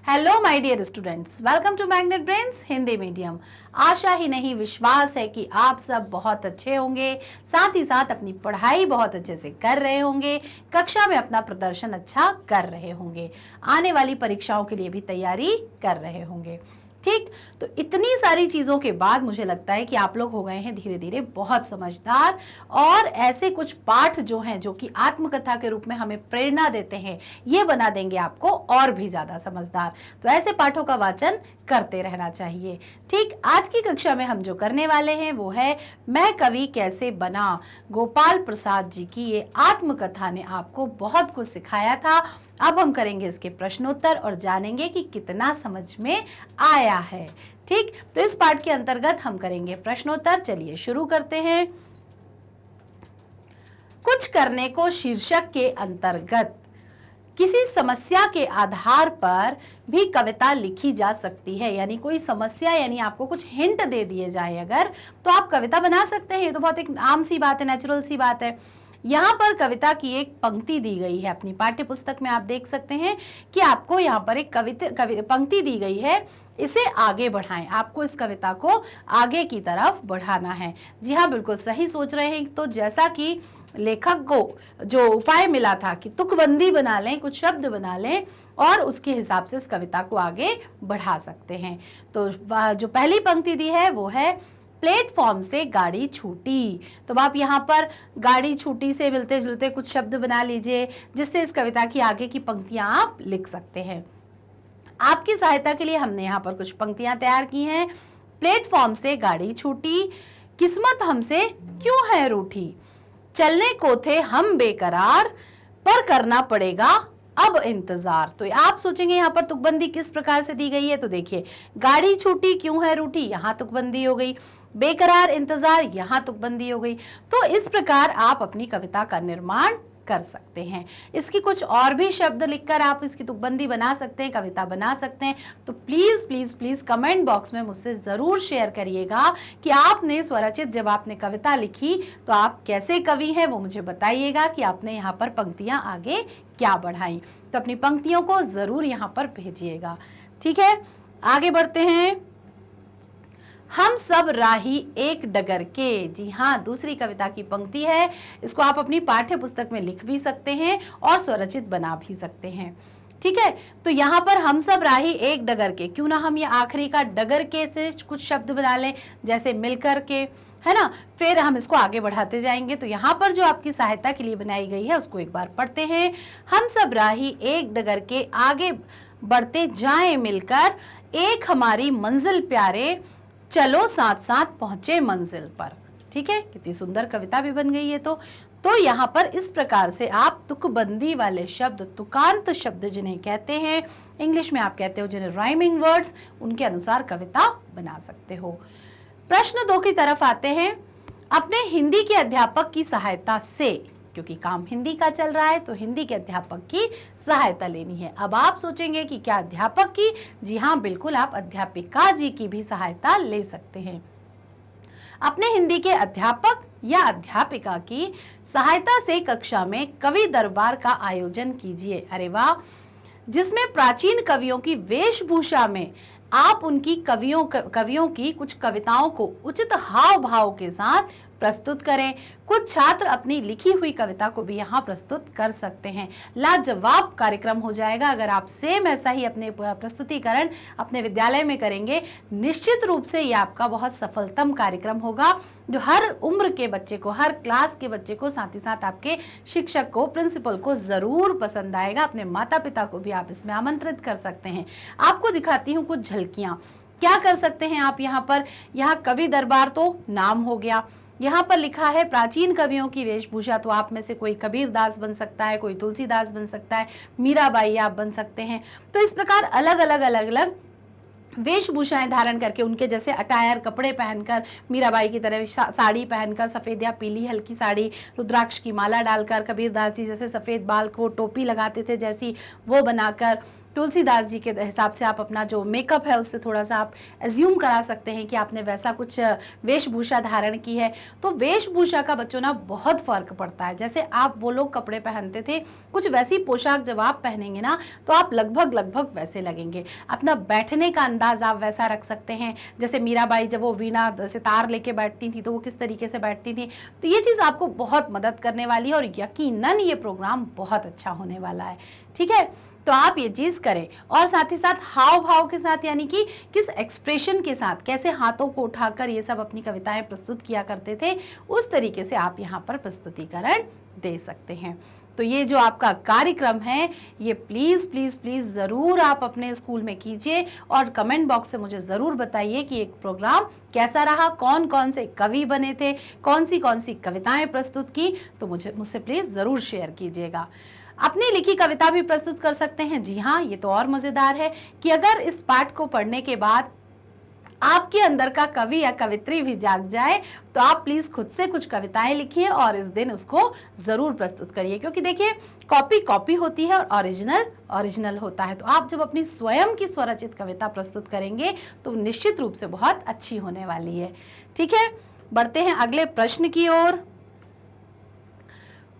Hello my dear students, welcome to magnet brains Hindi medium. आशा ही नहीं विश्वास है कि आप सब बहुत अच्छे होंगे, साथ ही साथ अपनी पढ़ाई बहुत अच्छे से कर रहे होंगे, कक्षा में अपना प्रदर्शन अच्छा कर रहे होंगे, आने वाली परीक्षाओं के लिए भी तैयारी कर रहे होंगे। ठीक, तो इतनी सारी चीज़ों के बाद मुझे लगता है कि आप लोग हो गए हैं धीरे धीरे बहुत समझदार, और ऐसे कुछ पाठ जो हैं जो कि आत्मकथा के रूप में हमें प्रेरणा देते हैं, ये बना देंगे आपको और भी ज़्यादा समझदार। तो ऐसे पाठों का वाचन करते रहना चाहिए। ठीक, आज की कक्षा में हम जो करने वाले हैं वो है मैं कवि कैसे बना। गोपाल प्रसाद जी की ये आत्मकथा ने आपको बहुत कुछ सिखाया था। अब हम करेंगे इसके प्रश्नोत्तर और जानेंगे कि कितना समझ में आया है। ठीक, तो इस पाठ के अंतर्गत हम करेंगे प्रश्नोत्तर। चलिए शुरू करते हैं। कुछ करने को शीर्षक के अंतर्गत किसी समस्या के आधार पर भी कविता लिखी जा सकती है। यानी कोई समस्या, यानी आपको कुछ हिंट दे दिए जाए अगर, तो आप कविता बना सकते हैं। ये तो बहुत एक आम सी बात है, नेचुरल सी बात है। यहाँ पर कविता की एक पंक्ति दी गई है अपनी पाठ्य पुस्तक में। आप देख सकते हैं कि आपको यहाँ पर एक पंक्ति दी गई है, इसे आगे बढ़ाएं। आपको इस कविता को आगे की तरफ बढ़ाना है। जी हाँ, बिल्कुल सही सोच रहे हैं। तो जैसा कि लेखक को जो उपाय मिला था कि तुकबंदी बना लें, कुछ शब्द बना लें और उसके हिसाब से इस कविता को आगे बढ़ा सकते हैं। तो जो पहली पंक्ति दी है वो है प्लेटफॉर्म से गाड़ी छूटी। तो आप यहाँ पर गाड़ी छूटी से मिलते जुलते कुछ शब्द बना लीजिए, जिससे इस कविता की आगे की पंक्तियां आप लिख सकते हैं। आपकी सहायता के लिए हमने यहाँ पर कुछ पंक्तियां तैयार की हैं। प्लेटफॉर्म से गाड़ी छूटी, किस्मत हमसे क्यों है रूठी, चलने को थे हम बेकरार, पर करना पड़ेगा अब इंतजार। तो आप सोचेंगे यहाँ पर तुकबंदी किस प्रकार से दी गई है। तो देखिए, गाड़ी छूटी क्यों है रूठी, यहाँ तुकबंदी हो गई। बेकरार इंतजार, यहाँ तुकबंदी हो गई। तो इस प्रकार आप अपनी कविता का निर्माण कर सकते हैं। इसकी कुछ और भी शब्द लिखकर आप इसकी तुकबंदी बना सकते हैं, कविता बना सकते हैं। तो please please please comment box में मुझसे जरूर शेयर करिएगा कि आपने स्वरचित जब आपने कविता लिखी तो आप कैसे कवि हैं, वो मुझे बताइएगा कि आपने यहाँ पर पंक्तियां आगे क्या बढ़ाई। तो अपनी पंक्तियों को जरूर यहाँ पर भेजिएगा। ठीक है, आगे बढ़ते हैं। हम सब राही एक डगर के। जी हाँ, दूसरी कविता की पंक्ति है। इसको आप अपनी पाठ्य पुस्तक में लिख भी सकते हैं और स्वरचित बना भी सकते हैं। ठीक है, तो यहाँ पर हम सब राही एक डगर के, क्यों ना हम ये आखिरी का डगर के से कुछ शब्द बना लें, जैसे मिलकर के, है ना। फिर हम इसको आगे बढ़ाते जाएंगे। तो यहाँ पर जो आपकी सहायता के लिए बनाई गई है उसको एक बार पढ़ते हैं। हम सब राही एक डगर के, आगे बढ़ते जाएं मिलकर, एक हमारी मंजिल प्यारे, चलो साथ साथ पहुंचे मंजिल पर। ठीक है, कितनी सुंदर कविता भी बन गई है। तो यहाँ पर इस प्रकार से आप तुकबंदी वाले शब्द, तुकांत शब्द जिन्हें कहते हैं, इंग्लिश में आप कहते हो जिन्हें राइमिंग वर्ड्स, उनके अनुसार कविता बना सकते हो। प्रश्न 2 की तरफ आते हैं। अपने हिंदी के अध्यापक की सहायता से, क्योंकि काम हिंदी का चल रहा है तो हिंदी के अध्यापक की सहायता लेनी है। अब आप सोचेंगे कि क्या अध्यापक की? जी हाँ, बिल्कुल, आप अध्यापिका जी की भी सहायता ले सकते हैं। अपने हिंदी के अध्यापक या अध्यापिका की सहायता से कक्षा में कवि दरबार का आयोजन कीजिए। अरे वाह, जिसमें प्राचीन कवियों की वेशभूषा में आप उनकी कवियों की कुछ कविताओं को उचित हाव भाव के साथ प्रस्तुत करें। कुछ छात्र अपनी लिखी हुई कविता को भी यहाँ प्रस्तुत कर सकते हैं। लाजवाब कार्यक्रम हो जाएगा अगर आप सेम ऐसा ही अपने प्रस्तुतिकरण अपने विद्यालय में करेंगे। निश्चित रूप से ये आपका बहुत सफलतम कार्यक्रम होगा, जो हर उम्र के बच्चे को, हर क्लास के बच्चे को, साथ ही साथ आपके शिक्षक को, प्रिंसिपल को जरूर पसंद आएगा। अपने माता पिता को भी आप इसमें आमंत्रित कर सकते हैं। आपको दिखाती हूँ कुछ झलकियाँ। क्या कर सकते हैं आप यहाँ पर? यहाँ कवि दरबार तो नाम हो गया, यहाँ पर लिखा है प्राचीन कवियों की वेशभूषा, तो आप में से कोई कबीर दास बन सकता है, कोई तुलसीदास बन सकता है, मीराबाई आप बन सकते हैं। तो इस प्रकार अलग अलग वेशभूषाएं धारण करके, उनके जैसे अटायर कपड़े पहनकर, मीराबाई की तरह साड़ी पहनकर, सफ़ेद या पीली हल्की साड़ी, रुद्राक्ष की माला डालकर, कबीरदास जी जैसे सफ़ेद बाल को टोपी लगाते थे जैसी वो बनाकर, तुलसीदास जी के हिसाब से आप अपना जो मेकअप है उससे थोड़ा सा आप एज्यूम करा सकते हैं कि आपने वैसा कुछ वेशभूषा धारण की है। तो वेशभूषा का बच्चों ना बहुत फर्क पड़ता है। जैसे आप वो लोग कपड़े पहनते थे, कुछ वैसी पोशाक जब आप पहनेंगे ना तो आप लगभग वैसे लगेंगे। अपना बैठने का अंदाज आप वैसा रख सकते हैं, जैसे मीराबाई जब वो वीणा सितार लेके बैठती थी तो वो किस तरीके से बैठती थी। तो ये चीज़ आपको बहुत मदद करने वाली है और यकीनन ये प्रोग्राम बहुत अच्छा होने वाला है। ठीक है, तो आप ये चीज करें। और साथ ही साथ हाव भाव के साथ, यानी कि किस एक्सप्रेशन के साथ, कैसे हाथों को उठाकर ये सब अपनी कविताएं प्रस्तुत किया करते थे, उस तरीके से आप यहाँ पर प्रस्तुतिकरण दे सकते हैं। तो ये जो आपका कार्यक्रम है ये प्लीज़ प्लीज़ प्लीज़ ज़रूर आप अपने स्कूल में कीजिए और कमेंट बॉक्स से मुझे ज़रूर बताइए कि एक प्रोग्राम कैसा रहा, कौन कौन से कवि बने थे, कौन सी कविताएं प्रस्तुत की। तो मुझसे प्लीज़ ज़रूर शेयर कीजिएगा। अपनी लिखी कविता भी प्रस्तुत कर सकते हैं। जी हाँ, ये तो और मज़ेदार है कि अगर इस पाठ को पढ़ने के बाद आपके अंदर का कवि या कवित्री भी जाग जाए तो आप प्लीज खुद से कुछ कविताएं लिखिए और इस दिन उसको जरूर प्रस्तुत करिए। क्योंकि देखिए, कॉपी होती है और ओरिजिनल होता है। तो आप जब अपनी स्वयं की स्वरचित कविता प्रस्तुत करेंगे तो निश्चित रूप से बहुत अच्छी होने वाली है। ठीक है, बढ़ते हैं अगले प्रश्न की ओर।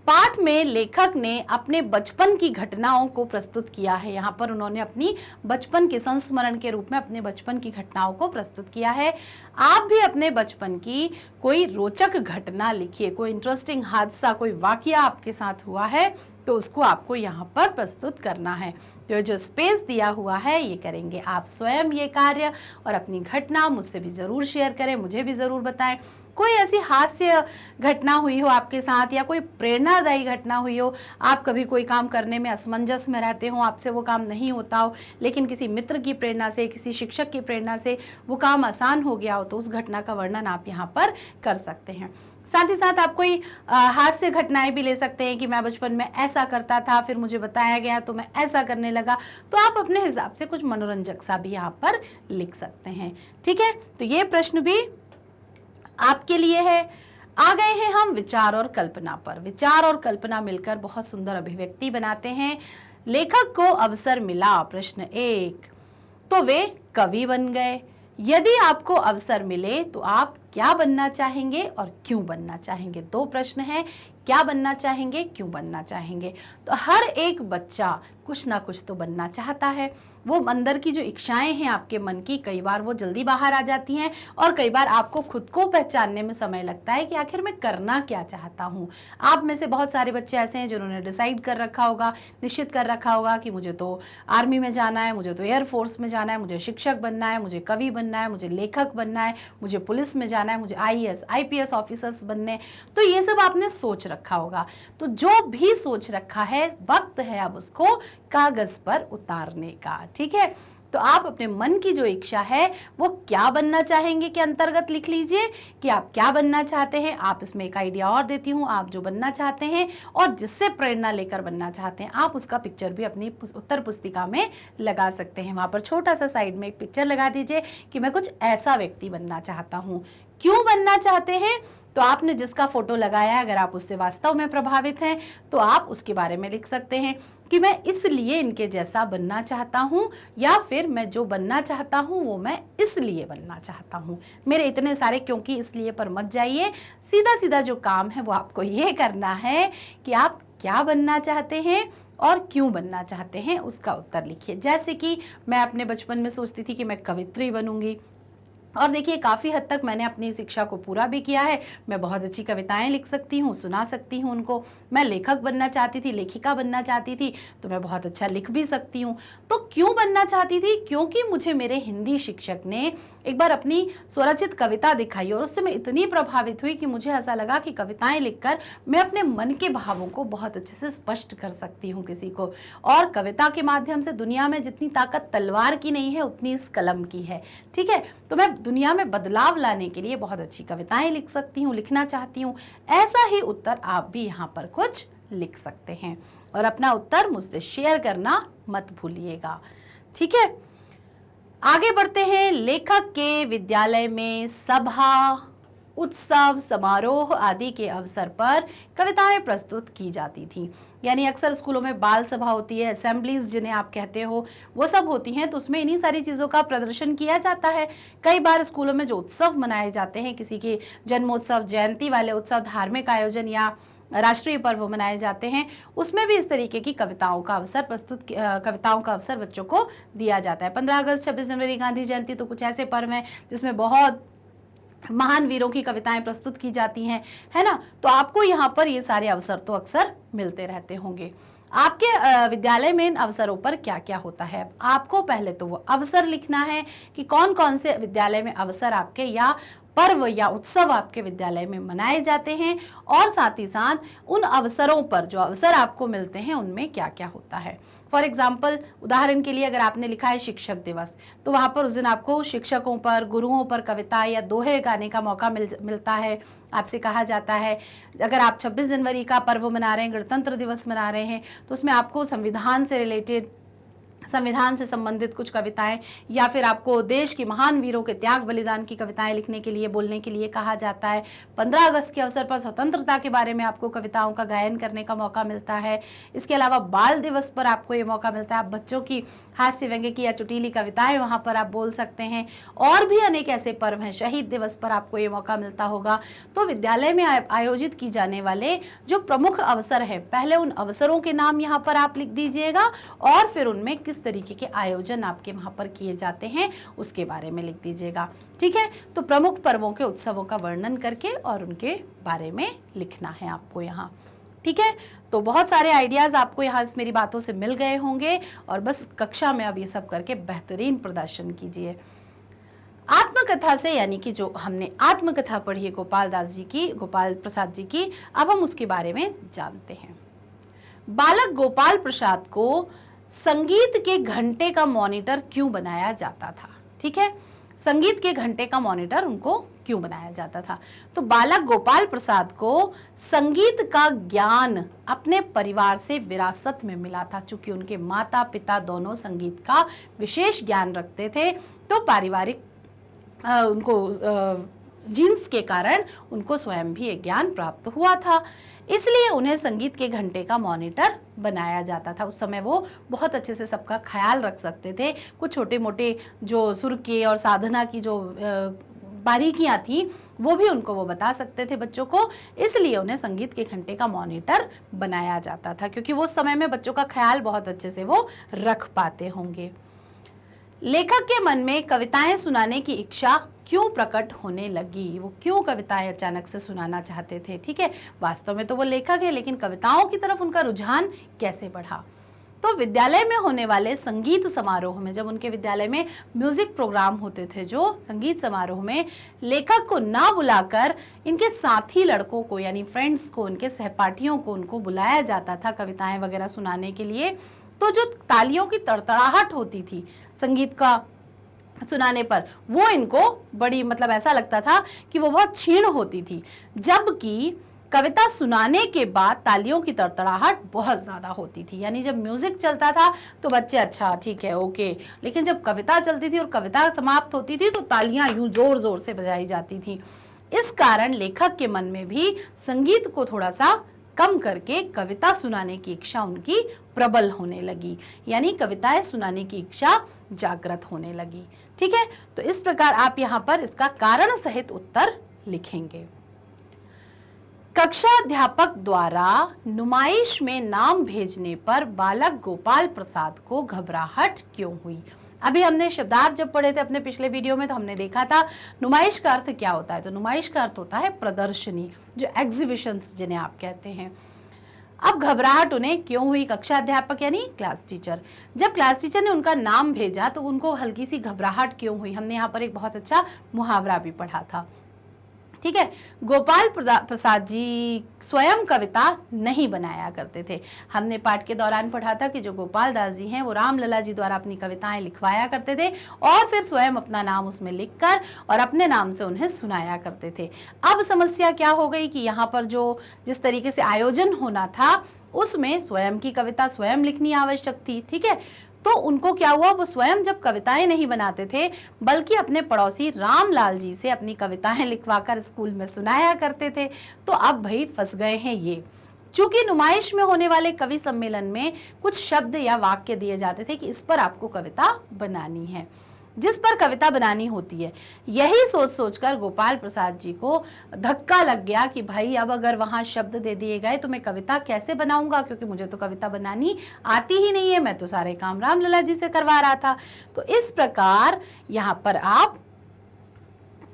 पाठ में लेखक ने अपने बचपन की घटनाओं को प्रस्तुत किया है। यहाँ पर उन्होंने अपनी बचपन के संस्मरण के रूप में अपने बचपन की घटनाओं को प्रस्तुत किया है। आप भी अपने बचपन की कोई रोचक घटना लिखिए, कोई इंटरेस्टिंग हादसा, कोई वाकया आपके साथ हुआ है तो उसको आपको यहाँ पर प्रस्तुत करना है। तो जो स्पेस दिया हुआ है ये करेंगे आप स्वयं ये कार्य, और अपनी घटना मुझसे भी ज़रूर शेयर करें, मुझे भी ज़रूर बताएं। कोई ऐसी हास्य घटना हुई हो आपके साथ या कोई प्रेरणादायी घटना हुई हो, आप कभी कोई काम करने में असमंजस में रहते हो, आपसे वो काम नहीं होता हो, लेकिन किसी मित्र की प्रेरणा से, किसी शिक्षक की प्रेरणा से वो काम आसान हो गया हो, तो उस घटना का वर्णन आप यहाँ पर कर सकते हैं। साथ ही साथ आप कोई हास्य घटनाएं भी ले सकते हैं कि मैं बचपन में ऐसा करता था, फिर मुझे बताया गया तो मैं ऐसा करने लगा। तो आप अपने हिसाब से कुछ मनोरंजक सा भी यहाँ पर लिख सकते हैं। ठीक है, तो ये प्रश्न भी आपके लिए है। आ गए हैं हम विचार और कल्पना पर। विचार और कल्पना मिलकर बहुत सुंदर अभिव्यक्ति बनाते हैं। लेखक को अवसर मिला, प्रश्न 1, तो वे कवि बन गए। यदि आपको अवसर मिले तो आप क्या बनना चाहेंगे और क्यों बनना चाहेंगे? 2 प्रश्न हैं, क्या बनना चाहेंगे, क्यों बनना चाहेंगे। तो हर एक बच्चा कुछ ना कुछ तो बनना चाहता है। वो अंदर की जो इच्छाएं हैं आपके मन की, कई बार वो जल्दी बाहर आ जाती हैं और कई बार आपको खुद को पहचानने में समय लगता है कि आखिर मैं करना क्या चाहता हूँ। आप में से बहुत सारे बच्चे ऐसे हैं जिन्होंने डिसाइड कर रखा होगा, निश्चित कर रखा होगा कि मुझे तो आर्मी में जाना है, मुझे तो एयरफोर्स में जाना है, मुझे शिक्षक बनना है, मुझे कवि बनना है, मुझे लेखक बनना है, मुझे पुलिस में जाना है, मुझे IAS IPS ऑफिसर्स बनने। तो ये सब आपने सोच रखा होगा। तो जो भी सोच रखा है, वक्त है अब उसको कागज पर उतारने का। ठीक है, तो आप अपने मन की जो इच्छा है वो क्या बनना चाहेंगे के अंतर्गत लिख लीजिए कि आप क्या बनना चाहते हैं। आप इसमें एक आइडिया और देती हूँ, आप जो बनना चाहते हैं और जिससे प्रेरणा लेकर बनना चाहते हैं, आप उसका पिक्चर भी अपनी उत्तर पुस्तिका में लगा सकते हैं। वहां पर छोटा सा साइड में एक पिक्चर लगा दीजिए कि मैं कुछ ऐसा व्यक्ति बनना चाहता हूँ। क्यों बनना चाहते हैं? तो आपने जिसका फोटो लगाया है, अगर आप उससे वास्तव में प्रभावित हैं तो आप उसके बारे में लिख सकते हैं कि मैं इसलिए इनके जैसा बनना चाहता हूँ, या फिर मैं जो बनना चाहता हूँ वो मैं इसलिए बनना चाहता हूँ। मेरे इतने सारे क्योंकि इसलिए पर मत जाइए, सीधा सीधा जो काम है वो आपको ये करना है कि आप क्या बनना चाहते हैं और क्यों बनना चाहते हैं उसका उत्तर लिखिए। जैसे कि मैं अपने बचपन में सोचती थी कि मैं कवित्री बनूंगी, और देखिए काफ़ी हद तक मैंने अपनी शिक्षा को पूरा भी किया है। मैं बहुत अच्छी कविताएं लिख सकती हूँ, सुना सकती हूँ उनको। मैं लेखक बनना चाहती थी, लेखिका बनना चाहती थी, तो मैं बहुत अच्छा लिख भी सकती हूँ। तो क्यों बनना चाहती थी? क्योंकि मुझे मेरे हिंदी शिक्षक ने एक बार अपनी स्वरचित कविता दिखाई और उससे मैं इतनी प्रभावित हुई कि मुझे ऐसा लगा कि कविताएं लिखकर मैं अपने मन के भावों को बहुत अच्छे से स्पष्ट कर सकती हूँ किसी को। और कविता के माध्यम से दुनिया में जितनी ताकत तलवार की नहीं है उतनी इस कलम की है। ठीक है, तो मैं दुनिया में बदलाव लाने के लिए बहुत अच्छी कविताएं लिख सकती हूँ, लिखना चाहती हूँ। ऐसा ही उत्तर आप भी यहाँ पर कुछ लिख सकते हैं और अपना उत्तर मुझसे शेयर करना मत भूलिएगा। ठीक है, आगे बढ़ते हैं। लेखक के विद्यालय में सभा उत्सव, समारोह आदि के अवसर पर कविताएं प्रस्तुत की जाती थी। यानी अक्सर स्कूलों में बाल सभा होती है, असेंबलीज जिन्हें आप कहते हो, वो सब होती हैं, तो उसमें इन्हीं सारी चीज़ों का प्रदर्शन किया जाता है। कई बार स्कूलों में जो उत्सव मनाए जाते हैं, किसी के जन्मोत्सव, जयंती वाले उत्सव, धार्मिक आयोजन या राष्ट्रीय पर्व मनाए जाते हैं, उसमें भी इस तरीके की कविताओं का अवसर बच्चों को दिया जाता है। 15 अगस्त, 26 जनवरी, गांधी जयंती तो कुछ ऐसे पर्व हैं जिसमें बहुत महान वीरों की कविताएं प्रस्तुत की जाती हैं, है ना। तो आपको यहाँ पर ये सारे अवसर तो अक्सर मिलते रहते होंगे। आपके विद्यालय में इन अवसरों पर क्या क्या होता है, आपको पहले तो वो अवसर लिखना है कि कौन कौन से विद्यालय में अवसर आपके या पर्व या उत्सव आपके विद्यालय में मनाए जाते हैं, और साथ ही साथ उन अवसरों पर जो अवसर आपको मिलते हैं उनमें क्या क्या होता है। फॉर एग्जाम्पल, उदाहरण के लिए अगर आपने लिखा है शिक्षक दिवस, तो वहाँ पर उस दिन आपको शिक्षकों पर, गुरुओं पर कविता या दोहे गाने का मौका मिलता है, आपसे कहा जाता है। अगर आप 26 जनवरी का पर्व मना रहे हैं, गणतंत्र दिवस मना रहे हैं, तो उसमें आपको संविधान से रिलेटेड, संविधान से संबंधित कुछ कविताएं, या फिर आपको देश के महान वीरों के त्याग बलिदान की कविताएं लिखने के लिए, बोलने के लिए कहा जाता है। 15 अगस्त के अवसर पर स्वतंत्रता के बारे में आपको कविताओं का गायन करने का मौका मिलता है। इसके अलावा बाल दिवस पर आपको ये मौका मिलता है, आप बच्चों की हास्य व्यंग्य की या चुटीली कविताएं वहाँ पर आप बोल सकते हैं। और भी अनेक ऐसे पर्व हैं, शहीद दिवस पर आपको ये मौका मिलता होगा। तो विद्यालय में आयोजित की जाने वाले जो प्रमुख अवसर हैं, पहले उन अवसरों के नाम यहाँ पर आप लिख दीजिएगा, और फिर उनमें किस तरीके के आयोजन आपके वहाँ पर किए जाते हैं उसके बारे में लिख दीजिएगा। ठीक है, तो प्रमुख पर्वों के उत्सवों का वर्णन करके और उनके बारे में लिखना है आपको यहाँ। ठीक है, तो बहुत सारे आइडियाज़ आपको यहाँ इस मेरी बातों से मिल गए होंगे, और बस कक्षा में अब ये सब करके बेहतरीन प्रदर्शन कीजिए। आत्मकथा से, यानी कि जो हमने आत्मकथा पढ़ी है गोपाल प्रसाद जी की, अब हम उसके बारे में जानते हैं। बालक गोपाल प्रसाद को संगीत के घंटे का मॉनिटर क्यों बनाया जाता था? ठीक है, संगीत के घंटे का मॉनिटर उनको क्यों बनाया जाता था? तो बालक गोपाल प्रसाद को संगीत का ज्ञान अपने परिवार से विरासत में मिला था। चूंकि उनके माता पिता दोनों संगीत का विशेष ज्ञान रखते थे, तो पारिवारिक उनको जीन्स के कारण उनको स्वयं भी एक ज्ञान प्राप्त हुआ था, इसलिए उन्हें संगीत के घंटे का मॉनिटर बनाया जाता था। उस समय वो बहुत अच्छे से सबका ख्याल रख सकते थे। कुछ छोटे मोटे जो सुर के और साधना की जो बारीकियां थी, वो भी उनको वो बता सकते थे बच्चों को, इसलिए उन्हें संगीत के घंटे का मॉनिटर बनाया जाता था, क्योंकि वो समय में बच्चों का ख्याल बहुत अच्छे से वो रख पाते होंगे। लेखक के मन में कविताएं सुनाने की इच्छा क्यों प्रकट होने लगी? वो क्यों कविताएं अचानक से सुनाना चाहते थे? ठीक है, वास्तव में तो वो लेखक है, लेकिन कविताओं की तरफ उनका रुझान कैसे बढ़ा? तो विद्यालय में होने वाले संगीत समारोह में, जब उनके विद्यालय में म्यूजिक प्रोग्राम होते थे, जो संगीत समारोह में लेखक को ना बुलाकर इनके साथी लड़कों को, यानी फ्रेंड्स को, उनके सहपाठियों को उनको बुलाया जाता था कविताएं वगैरह सुनाने के लिए, तो जो तालियों की तड़तड़ाहट होती थी संगीत का सुनाने पर, वो इनको बड़ी, मतलब ऐसा लगता था कि वो बहुत क्षीण होती थी, जबकि कविता सुनाने के बाद तालियों की तड़तड़ाहट बहुत ज़्यादा होती थी। यानी जब म्यूजिक चलता था तो बच्चे अच्छा ठीक है ओके, लेकिन जब कविता चलती थी और कविता समाप्त होती थी तो तालियां यूं जोर जोर से बजाई जाती थी। इस कारण लेखक के मन में भी संगीत को थोड़ा सा कम करके कविता सुनाने की इच्छा उनकी प्रबल होने लगी, यानी कविताएं सुनाने की इच्छा जागृत होने लगी। ठीक है, तो इस प्रकार आप यहाँ पर इसका कारण सहित उत्तर लिखेंगे। कक्षा अध्यापक द्वारा नुमाइश में नाम भेजने पर बालक गोपाल प्रसाद को घबराहट क्यों हुई? अभी हमने शब्दार्थ जब पढ़े थे अपने पिछले वीडियो में, तो हमने देखा था नुमाइश का अर्थ क्या होता है। तो नुमाइश का अर्थ होता है प्रदर्शनी, जो एग्जीबिशंस जिन्हें आप कहते हैं। अब घबराहट उन्हें क्यों हुई? कक्षा अध्यापक यानी क्लास टीचर, जब क्लास टीचर ने उनका नाम भेजा तो उनको हल्की सी घबराहट क्यों हुई? हमने यहाँ पर एक बहुत अच्छा मुहावरा भी पढ़ा था। ठीक है, गोपाल प्रसाद जी स्वयं कविता नहीं बनाया करते थे। हमने पाठ के दौरान पढ़ा था कि जो गोपाल दास जी हैं वो रामलला जी द्वारा अपनी कविताएं लिखवाया करते थे और फिर स्वयं अपना नाम उसमें लिखकर और अपने नाम से उन्हें सुनाया करते थे। अब समस्या क्या हो गई कि यहाँ पर जो जिस तरीके से आयोजन होना था उसमें स्वयं की कविता स्वयं लिखनी आवश्यक थी। ठीक है, तो उनको क्या हुआ, वो स्वयं जब कविताएं नहीं बनाते थे बल्कि अपने पड़ोसी रामलाल जी से अपनी कविताएं लिखवाकर स्कूल में सुनाया करते थे। तो अब भाई फंस गए हैं ये। चूंकि नुमाइश में होने वाले कवि सम्मेलन में कुछ शब्द या वाक्य दिए जाते थे कि इस पर आपको कविता बनानी है, जिस पर कविता बनानी होती है। यही सोच सोचकर गोपाल प्रसाद जी को धक्का लग गया कि भाई अब अगर वहां शब्द दे दिए गए तो मैं कविता कैसे बनाऊंगा, क्योंकि मुझे तो कविता बनानी आती ही नहीं है, मैं तो सारे काम रामलला जी से करवा रहा था। तो इस प्रकार यहाँ पर आप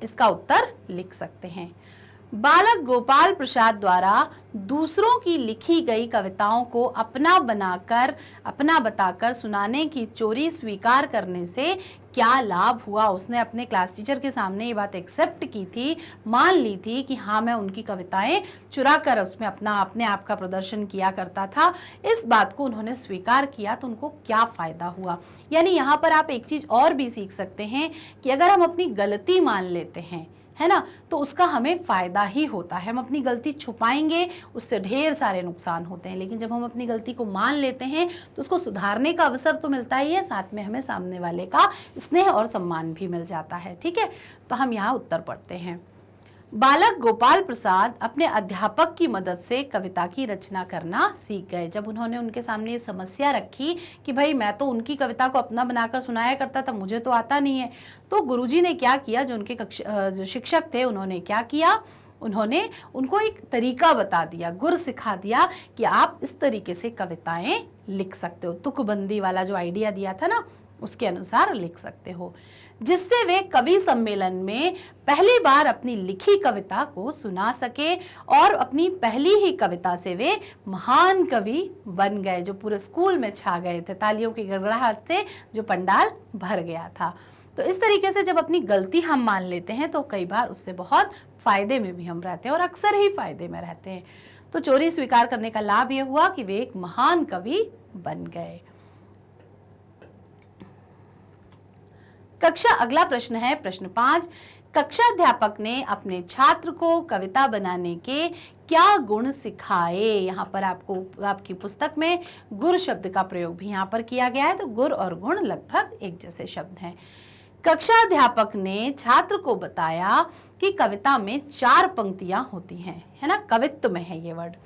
इसका उत्तर लिख सकते हैं। बालक गोपाल प्रसाद द्वारा दूसरों की लिखी गई कविताओं को अपना बनाकर, अपना बताकर सुनाने की चोरी स्वीकार करने से क्या लाभ हुआ। उसने अपने क्लास टीचर के सामने ये बात एक्सेप्ट की थी, मान ली थी कि हाँ मैं उनकी कविताएं चुरा कर उसमें अपने आप का प्रदर्शन किया करता था। इस बात को उन्होंने स्वीकार किया तो उनको क्या फ़ायदा हुआ। यानी यहाँ पर आप एक चीज़ और भी सीख सकते हैं कि अगर हम अपनी गलती मान लेते हैं, है ना, तो उसका हमें फ़ायदा ही होता है। हम अपनी गलती छुपाएंगे, उससे ढेर सारे नुकसान होते हैं। लेकिन जब हम अपनी गलती को मान लेते हैं तो उसको सुधारने का अवसर तो मिलता ही है, साथ में हमें सामने वाले का स्नेह और सम्मान भी मिल जाता है। ठीक है, तो हम यहाँ उत्तर पढ़ते हैं। बालक गोपाल प्रसाद अपने अध्यापक की मदद से कविता की रचना करना सीख गए। जब उन्होंने उनके सामने ये समस्या रखी कि भाई मैं तो उनकी कविता को अपना बनाकर सुनाया करता था, मुझे तो आता नहीं है, तो गुरुजी ने क्या किया, जो उनके जो शिक्षक थे उन्होंने क्या किया, उन्होंने उनको एक तरीका बता दिया, गुर सिखा दिया कि आप इस तरीके से कविताएं लिख सकते हो। तुकबंदी वाला जो आइडिया दिया था ना, उसके अनुसार लिख सकते हो, जिससे वे कवि सम्मेलन में पहली बार अपनी लिखी कविता को सुना सके और अपनी पहली ही कविता से वे महान कवि बन गए, जो पूरे स्कूल में छा गए थे। तालियों की गड़गड़ाहट से जो पंडाल भर गया था। तो इस तरीके से जब अपनी गलती हम मान लेते हैं तो कई बार उससे बहुत फायदे में भी हम रहते हैं, और अक्सर ही फायदे में रहते हैं। तो चोरी स्वीकार करने का लाभ ये हुआ कि वे एक महान कवि बन गए। कक्षा अगला प्रश्न है प्रश्न 5। कक्षा अध्यापक ने अपने छात्र को कविता बनाने के क्या गुण सिखाए। यहाँ पर आपको आपकी पुस्तक में गुर शब्द का प्रयोग भी यहाँ पर किया गया है, तो गुर और गुण लगभग एक जैसे शब्द हैं। कक्षा अध्यापक ने छात्र को बताया कि कविता में 4 पंक्तियां होती हैं, है ना, कवित्व में है ये वर्ड,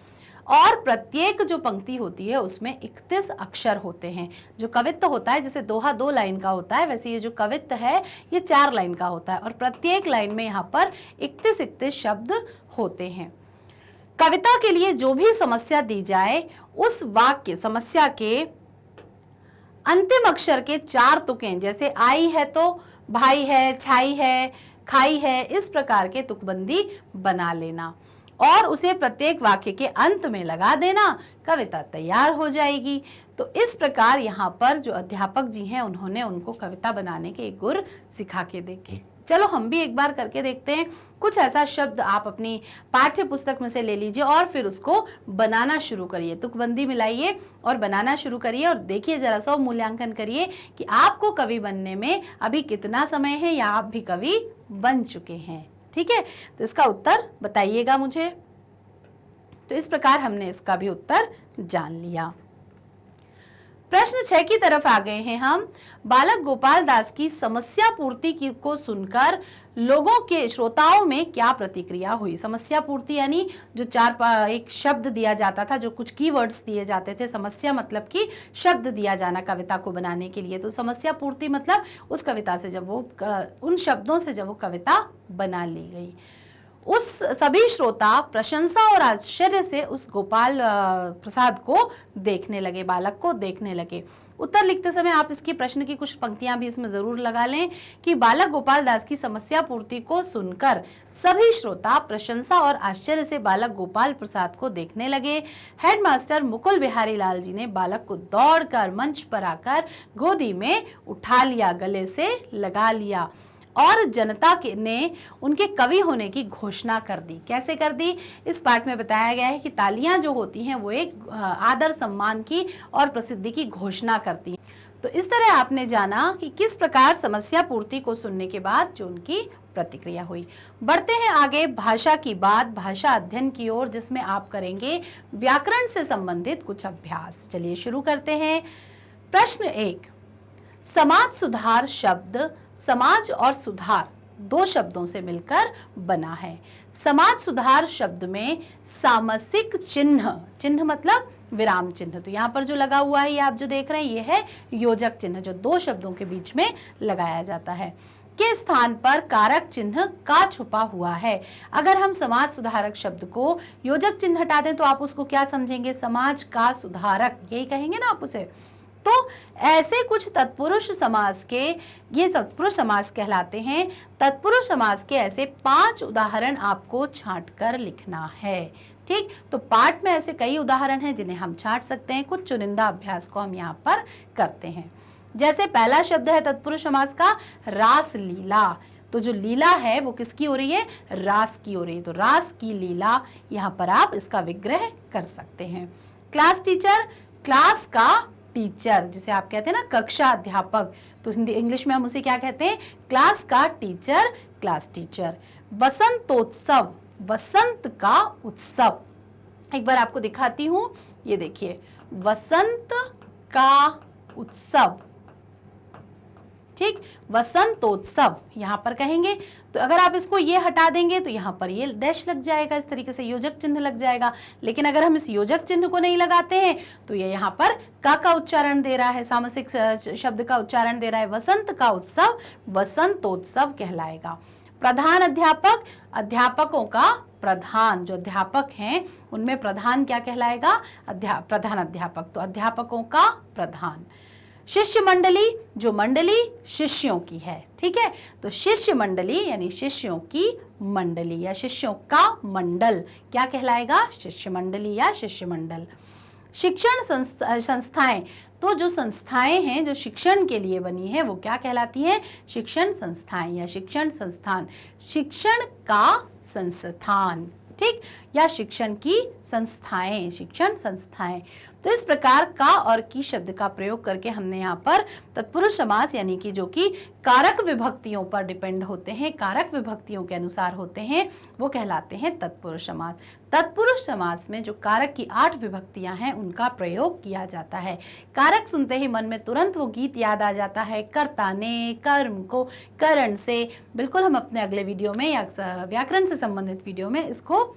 और प्रत्येक जो पंक्ति होती है उसमें 31 अक्षर होते हैं। जो कवित्व होता है जैसे दोहा 2 लाइन का होता है, वैसे ये जो कवित्व है ये 4 लाइन का होता है, और प्रत्येक लाइन में यहाँ पर 31 शब्द होते हैं। कविता के लिए जो भी समस्या दी जाए उस वाक्य समस्या के अंतिम अक्षर के 4 तुकें, जैसे आई है तो भाई है, छाई है, खाई है, इस प्रकार के तुकबंदी बना लेना और उसे प्रत्येक वाक्य के अंत में लगा देना, कविता तैयार हो जाएगी। तो इस प्रकार यहाँ पर जो अध्यापक जी हैं उन्होंने उनको कविता बनाने के गुर सिखा के देखे। चलो हम भी एक बार करके देखते हैं। कुछ ऐसा शब्द आप अपनी पाठ्य पुस्तक में से ले लीजिए और फिर उसको बनाना शुरू करिए, तुकबंदी मिलाइए और बनाना शुरू करिए, और देखिए जरा सा मूल्यांकन करिए कि आपको कवि बनने में अभी कितना समय है या आप भी कवि बन चुके हैं। ठीक है, तो इसका उत्तर बताइएगा मुझे। तो इस प्रकार हमने इसका भी उत्तर जान लिया। प्रश्न 6 की तरफ आ गए हैं हम। बालक गोपाल दास की समस्या पूर्ति को सुनकर लोगों के, श्रोताओं में क्या प्रतिक्रिया हुई। समस्या पूर्ति यानी जो एक शब्द दिया जाता था, जो कुछ कीवर्ड्स दिए जाते थे। समस्या मतलब कि शब्द दिया जाना कविता को बनाने के लिए, तो समस्या पूर्ति मतलब उस कविता से जब वो उन शब्दों से जब वो कविता बना ली गई, उस सभी श्रोता प्रशंसा और आश्चर्य से उस गोपाल प्रसाद को देखने लगे, बालक को देखने लगे। उत्तर लिखते समय आप इसकी प्रश्न की कुछ पंक्तियां भी इसमें जरूर लगा लें कि बालक गोपाल दास की समस्या पूर्ति को सुनकर सभी श्रोता प्रशंसा और आश्चर्य से बालक गोपाल प्रसाद को देखने लगे। हेडमास्टर मुकुल बिहारी लाल जी ने बालक को दौड़कर मंच पर आकर गोदी में उठा लिया, गले से लगा लिया और जनता ने उनके कवि होने की घोषणा कर दी। कैसे कर दी, इस पाठ में बताया गया है कि तालियां जो होती हैं वो एक आदर सम्मान की और प्रसिद्धि की घोषणा करती हैं। तो इस तरह आपने जाना कि किस प्रकार समस्या पूर्ति को सुनने के बाद जो उनकी प्रतिक्रिया हुई। बढ़ते हैं आगे भाषा की बात, भाषा अध्ययन की ओर, जिसमें आप करेंगे व्याकरण से संबंधित कुछ अभ्यास। चलिए शुरू करते हैं। प्रश्न 1, समाज सुधार शब्द समाज और सुधार दो शब्दों से मिलकर बना है। समाज सुधार शब्द में सामसिक चिन्ह, चिन्ह मतलब विराम चिन्ह, तो यहाँ पर जो लगा हुआ है ये आप जो देख रहे हैं ये है योजक चिन्ह, जो दो शब्दों के बीच में लगाया जाता है, के स्थान पर कारक चिन्ह का छुपा हुआ है। अगर हम समाज सुधारक शब्द को योजक चिन्ह हटा दें तो आप उसको क्या समझेंगे? समाज का सुधारक, यही कहेंगे ना आप उसे। तो ऐसे कुछ तत्पुरुष समाज के, ये तत्पुरुष समाज कहलाते हैं। तत्पुरुष समाज के ऐसे 5 उदाहरण आपको छांट कर लिखना है। ठीक, तो पाठ में ऐसे कई उदाहरण हैं जिन्हें हम छांट सकते हैं। कुछ चुनिंदा अभ्यास को हम यहाँ पर करते हैं। जैसे पहला शब्द है तत्पुरुष समास का रास लीला, तो जो लीला है वो किसकी हो रही है? रास की हो रही है, तो रास की लीला, यहाँ पर आप इसका विग्रह कर सकते हैं। क्लास टीचर, क्लास का टीचर, जिसे आप कहते हैं ना कक्षा अध्यापक, तो हिंदी इंग्लिश में हम उसे क्या कहते हैं? क्लास का टीचर, क्लास टीचर। वसंतोत्सव, वसंत का उत्सव, एक बार आपको दिखाती हूं, ये देखिए वसंत का उत्सव। ठीक, वसंतोत्सव यहाँ पर कहेंगे, तो अगर आप इसको ये हटा देंगे तो यहाँ पर ये डैश लग जाएगा, इस तरीके से योजक चिन्ह लग जाएगा। लेकिन अगर हम इस योजक चिन्ह को नहीं लगाते हैं तो ये यहाँ पर का उच्चारण दे रहा है, सामसिक शब्द का उच्चारण दे रहा है। वसंत का उत्सव वसंतोत्सव कहलाएगा। प्रधान अध्यापक, अध्यापकों का प्रधान, जो अध्यापक हैं उनमें प्रधान क्या कहलाएगा? प्रधान अध्यापक, तो अध्यापकों का प्रधान। शिष्य मंडली, जो मंडली शिष्यों की है, ठीक है, तो शिष्य मंडली यानी शिष्यों की मंडली या शिष्यों का मंडल क्या कहलाएगा? शिष्य मंडली या शिष्य मंडल। शिक्षण संस्थाएं, तो जो संस्थाएं हैं जो शिक्षण के लिए बनी है वो क्या कहलाती हैं? शिक्षण संस्थाएं या शिक्षण संस्थान। शिक्षण का संस्थान, ठीक, या शिक्षण की संस्थाएं, शिक्षण संस्थाएं। तो इस प्रकार का और की शब्द का प्रयोग करके हमने यहाँ पर तत्पुरुष समास यानी कि जो कि कारक विभक्तियों पर डिपेंड होते हैं, कारक विभक्तियों के अनुसार होते हैं, वो कहलाते हैं तत्पुरुष समास। तत्पुरुष समास में जो कारक की 8 विभक्तियां हैं उनका प्रयोग किया जाता है। कारक सुनते ही मन में तुरंत वो गीत याद आ जाता है, कर्ता ने, कर्म को, करण से। बिल्कुल हम अपने अगले वीडियो में या व्याकरण से संबंधित वीडियो में इसको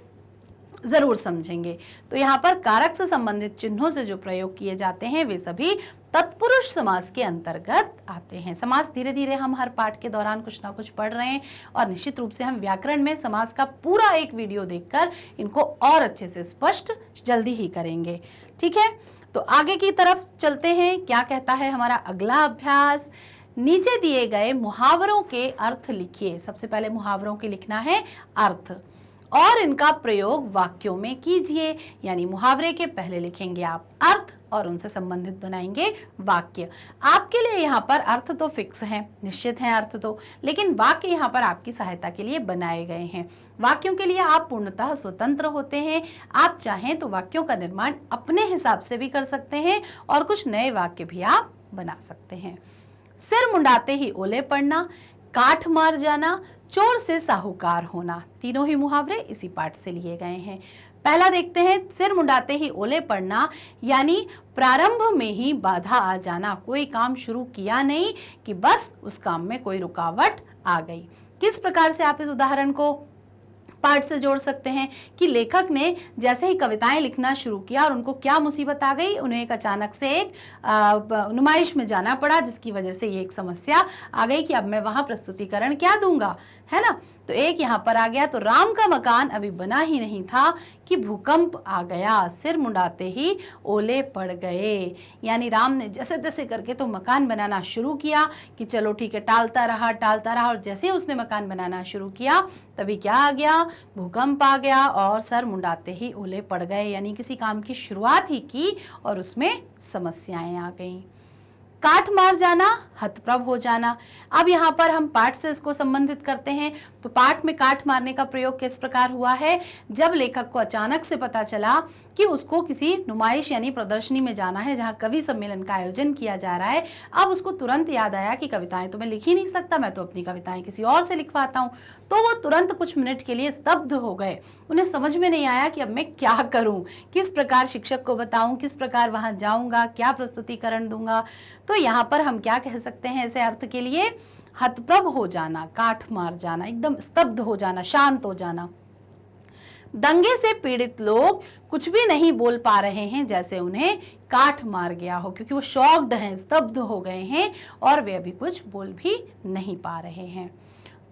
जरूर समझेंगे। तो यहाँ पर कारक से संबंधित चिन्हों से जो प्रयोग किए जाते हैं वे सभी तत्पुरुष समास के अंतर्गत आते हैं। समास धीरे धीरे हम हर पाठ के दौरान कुछ ना कुछ पढ़ रहे हैं और निश्चित रूप से हम व्याकरण में समास का पूरा एक वीडियो देखकर इनको और अच्छे से स्पष्ट जल्दी ही करेंगे। ठीक है, तो आगे की तरफ चलते हैं। क्या कहता है हमारा अगला अभ्यास? नीचे दिए गए मुहावरों के अर्थ लिखिए। सबसे पहले मुहावरों के लिखना है अर्थ और इनका प्रयोग वाक्यों में कीजिए। यानी मुहावरे के पहले लिखेंगे आप अर्थ और उनसे संबंधित बनाएंगे वाक्य। आपके लिए यहाँ पर अर्थ तो फिक्स है, निश्चित है अर्थ तो, लेकिन वाक्य यहाँ पर आपकी सहायता के लिए बनाए गए हैं। वाक्यों के लिए आप पूर्णतः स्वतंत्र होते हैं। आप चाहें तो वाक्यों का निर्माण अपने हिसाब से भी कर सकते हैं और कुछ नए वाक्य भी आप बना सकते हैं। सिर मुंडाते ही ओले पड़ना, काठ मार जाना, चोर से साहूकार होना, तीनों ही मुहावरे इसी पाठ से लिए गए हैं। पहला देखते हैं, सिर मुंडाते ही ओले पड़ना यानी प्रारंभ में ही बाधा आ जाना, कोई काम शुरू किया नहीं कि बस उस काम में कोई रुकावट आ गई। किस प्रकार से आप इस उदाहरण को पाठ से जोड़ सकते हैं कि लेखक ने जैसे ही कविताएं लिखना शुरू किया और उनको क्या मुसीबत आ गई, उन्हें एक अचानक से एक नुमाइश में जाना पड़ा जिसकी वजह से ये एक समस्या आ गई कि अब मैं वहां प्रस्तुतिकरण क्या दूंगा, है ना। तो एक यहाँ पर आ गया, तो राम का मकान अभी बना ही नहीं था कि भूकंप आ गया, सिर मुंडाते ही ओले पड़ गए। यानी राम ने जैसे तैसे करके तो मकान बनाना शुरू किया कि चलो ठीक है, टालता रहा और जैसे उसने मकान बनाना शुरू किया तभी क्या आ गया, भूकंप आ गया और सर मुंडाते ही ओले पड़ गए। यानी किसी काम की शुरुआत ही की और उसमें समस्याएं आ गईं। काठ मार जाना, हतप्रभ हो जाना। अब यहाँ पर हम पाठ से इसको संबंधित करते हैं। तो पाठ में काठ मारने का प्रयोग किस प्रकार हुआ है? जब लेखक को अचानक से पता चला कि उसको किसी नुमाइश यानी प्रदर्शनी में जाना है जहाँ कवि सम्मेलन का आयोजन किया जा रहा है। अब उसको तुरंत याद आया कि कविताएं तो मैं लिख ही नहीं सकता, मैं तो अपनी कविताएं किसी और से लिखवाता हूँ। तो वो तुरंत कुछ मिनट के लिए स्तब्ध हो गए। उन्हें समझ में नहीं आया कि अब मैं क्या करूं, किस प्रकार शिक्षक को बताऊं, किस प्रकार वहां जाऊंगा, क्या प्रस्तुतिकरण दूंगा। तो यहाँ पर हम क्या कह सकते हैं ऐसे अर्थ के लिए? हतप्रभ हो जाना, काठ मार जाना, एकदम स्तब्ध हो जाना, शांत हो जाना। दंगे से पीड़ित लोग कुछ भी नहीं बोल पा रहे हैं, जैसे उन्हें काठ मार गया हो, क्योंकि वो शॉक्ड हैं, स्तब्ध हो गए हैं और वे अभी कुछ बोल भी नहीं पा रहे हैं।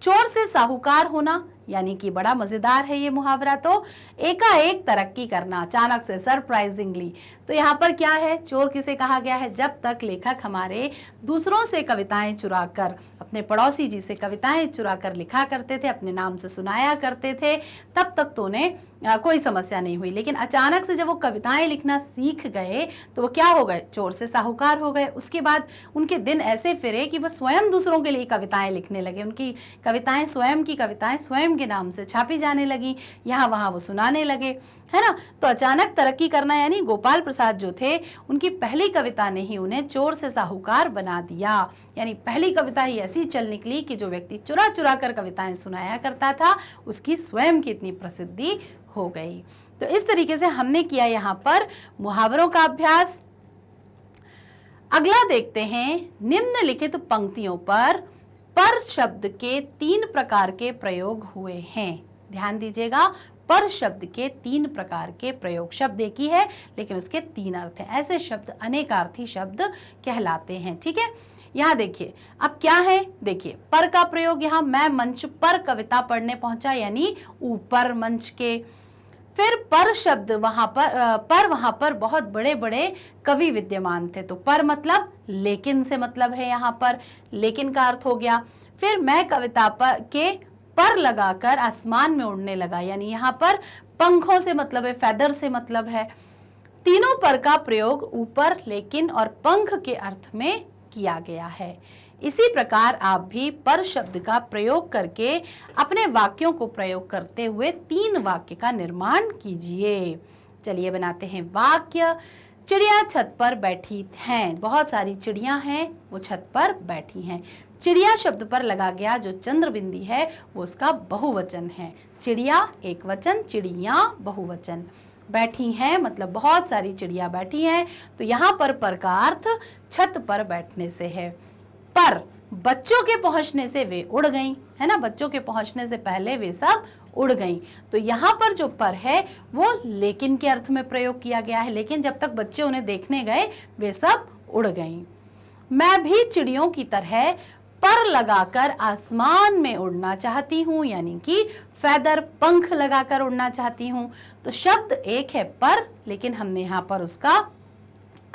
चोर से साहूकार होना, यानी कि बड़ा मजेदार है ये मुहावरा। तो एकाएक तरक्की करना, अचानक से, सरप्राइजिंगली। तो यहाँ पर क्या है? चोर किसे कहा गया है? जब तक लेखक हमारे दूसरों से कविताएं चुराकर, अपने पड़ोसी जी से कविताएं चुराकर लिखा करते थे, अपने नाम से सुनाया करते थे, तब तक तो उन्हें कोई समस्या नहीं हुई। लेकिन अचानक से जब वो कविताएं लिखना सीख गए तो वो क्या हो गए? चोर से साहूकार हो गए। उसके बाद उनके दिन ऐसे फिरे कि वो स्वयं दूसरों के लिए कविताएं लिखने लगे। उनकी कविताएं, स्वयं की कविताएं स्वयं के नाम से छापी जाने लगी, यहाँ वहाँ वो सुनाने लगे, है ना। तो अचानक तरक्की करना, यानी गोपाल प्रसाद जो थे, उनकी पहली कविता ने ही उन्हें चोर से साहूकार बना दिया। यानी पहली कविता ही ऐसी चल निकली कि जो व्यक्ति चुरा चुरा कर कविताएं सुनाया करता था, उसकी स्वयं की इतनी प्रसिद्धि हो गई। तो इस तरीके से हमने किया यहाँ पर मुहावरों का अभ्यास। अगला देखते हैं, निम्नलिखित पंक्तियों पर शब्द के 3 प्रकार के प्रयोग हुए हैं। ध्यान दीजिएगा, पर शब्द के 3 प्रकार के प्रयोग। शब्द एक ही है लेकिन उसके 3 अर्थ हैं। ऐसे शब्द अनेकार्थी शब्द कहलाते हैं। ठीक है, यहाँ देखिए अब क्या है। देखिए पर का प्रयोग, यहाँ मैं मंच पर कविता पढ़ने पहुंचा, यानी ऊपर मंच के। फिर पर शब्द वहां पर बहुत बड़े बड़े कवि विद्यमान थे, तो पर मतलब लेकिन से मतलब है, यहाँ पर लेकिन का अर्थ हो गया। फिर मैं कविता पर लगाकर आसमान में उड़ने लगा, यानी यहाँ पर पंखों से मतलब है, फेदर से मतलब है। तीनों पर का प्रयोग ऊपर, लेकिन और पंख के अर्थ में किया गया है। इसी प्रकार आप भी पर शब्द का प्रयोग करके अपने वाक्यों को प्रयोग करते हुए 3 वाक्य का निर्माण कीजिए। चलिए बनाते हैं वाक्य। चिड़िया छत पर बैठी हैं। बहुत सारी चिड़ियां हैं, वो छत पर बैठी हैं। चिड़िया शब्द पर लगा गया जो चंद्र बिंदी है वो उसका बहुवचन है। चिड़िया एक वचन, चिड़िया बहुवचन। बैठी हैं मतलब बहुत सारी चिड़िया बैठी हैं, तो यहाँ पर का अर्थ छत पर बैठने से है। पर बच्चों के पहुंचने से वे उड़ गईं, है ना। बच्चों के पहुंचने से पहले वे सब उड़ गईं। तो यहाँ पर जो पर है वो लेकिन के अर्थ में प्रयोग किया गया है, लेकिन जब तक बच्चे उन्हें देखने गए वे सब उड़ गईं। मैं भी चिड़ियों की तरह पर लगाकर आसमान में उड़ना चाहती हूँ, यानी कि फेदर, पंख लगाकर उड़ना चाहती हूँ। तो शब्द एक है पर, लेकिन हमने यहाँ पर उसका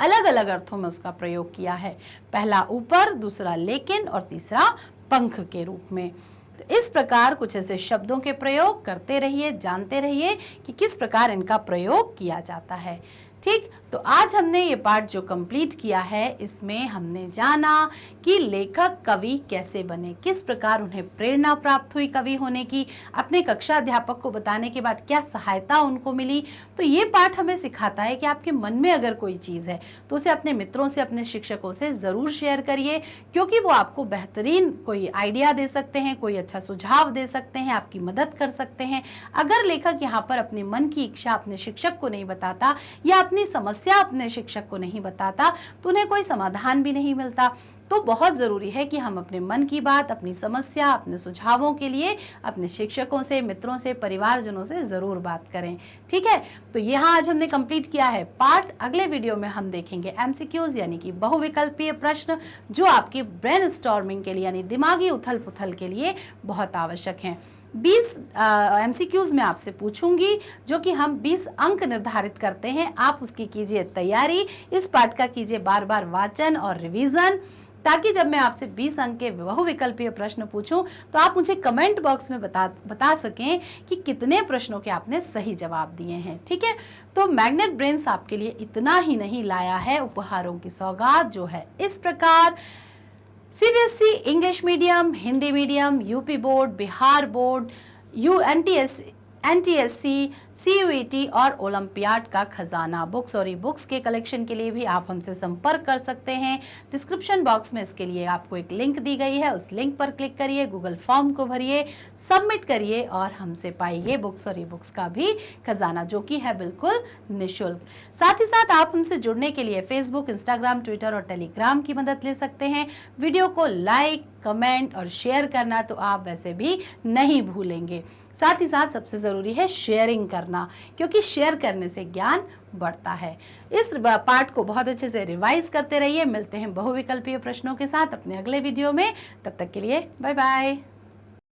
अलग अलग अर्थों में उसका प्रयोग किया है। पहला ऊपर, दूसरा लेकिन और तीसरा पंख के रूप में। तो इस प्रकार कुछ ऐसे शब्दों के प्रयोग करते रहिए, जानते रहिए कि किस प्रकार इनका प्रयोग किया जाता है। ठीक, तो आज हमने ये पार्ट जो कंप्लीट किया है, इसमें हमने जाना कि लेखक कवि कैसे बने, किस प्रकार उन्हें प्रेरणा प्राप्त हुई कवि होने की, अपने कक्षा अध्यापक को बताने के बाद क्या सहायता उनको मिली। तो ये पार्ट हमें सिखाता है कि आपके मन में अगर कोई चीज़ है तो उसे अपने मित्रों से, अपने शिक्षकों से ज़रूर शेयर करिए, क्योंकि वो आपको बेहतरीन कोई आइडिया दे सकते हैं, कोई अच्छा सुझाव दे सकते हैं, आपकी मदद कर सकते हैं। अगर लेखक यहाँ पर अपने मन की इच्छा अपने शिक्षक को नहीं बताता या अपनी समस्या अपने शिक्षक को नहीं बताता तो उन्हें कोई समाधान भी नहीं मिलता। तो बहुत ज़रूरी है कि हम अपने मन की बात, अपनी समस्या, अपने सुझावों के लिए अपने शिक्षकों से, मित्रों से, परिवारजनों से ज़रूर बात करें। ठीक है, तो यहाँ आज हमने कंप्लीट किया है पार्ट। अगले वीडियो में हम देखेंगे एमसीक्यूज, यानी कि बहुविकल्पीय प्रश्न, जो आपकी ब्रेनस्टॉर्मिंग के लिए यानी दिमागी उथल पुथल के लिए बहुत आवश्यक हैं। 20 एमसीक्यूज में आपसे पूछूंगी, जो कि हम 20 अंक निर्धारित करते हैं। आप उसकी कीजिए तैयारी, इस पाठ का कीजिए बार बार वाचन और रिवीजन, ताकि जब मैं आपसे 20 अंक के बहुविकल्पीय प्रश्न पूछूं तो आप मुझे कमेंट बॉक्स में बता सकें कि कितने प्रश्नों के आपने सही जवाब दिए हैं। ठीक है, तो मैग्नेट ब्रेन्स आपके लिए इतना ही नहीं लाया है, उपहारों की सौगात जो है इस प्रकार। CBSE English medium, Hindi medium, UP board, Bihar board, NTSC, CUET और ओलंपियाड का खजाना बुक्स और ई बुक्स के कलेक्शन के लिए भी आप हमसे संपर्क कर सकते हैं। डिस्क्रिप्शन बॉक्स में इसके लिए आपको एक लिंक दी गई है, उस लिंक पर क्लिक करिए, गूगल फॉर्म को भरिए, सबमिट करिए और हमसे पाइए बुक्स और ई बुक्स का भी खजाना, जो कि है बिल्कुल निःशुल्क। साथ ही साथ आप हमसे जुड़ने के लिए फेसबुक, इंस्टाग्राम, ट्विटर और टेलीग्राम की मदद ले सकते हैं। वीडियो को लाइक, कमेंट और शेयर करना तो आप वैसे भी नहीं भूलेंगे। साथ ही साथ सबसे ज़रूरी है शेयरिंग करना, क्योंकि शेयर करने से ज्ञान बढ़ता है। इस पार्ट को बहुत अच्छे से रिवाइज करते रहिए। मिलते हैं बहुविकल्पीय प्रश्नों के साथ अपने अगले वीडियो में। तब तक के लिए बाय बाय।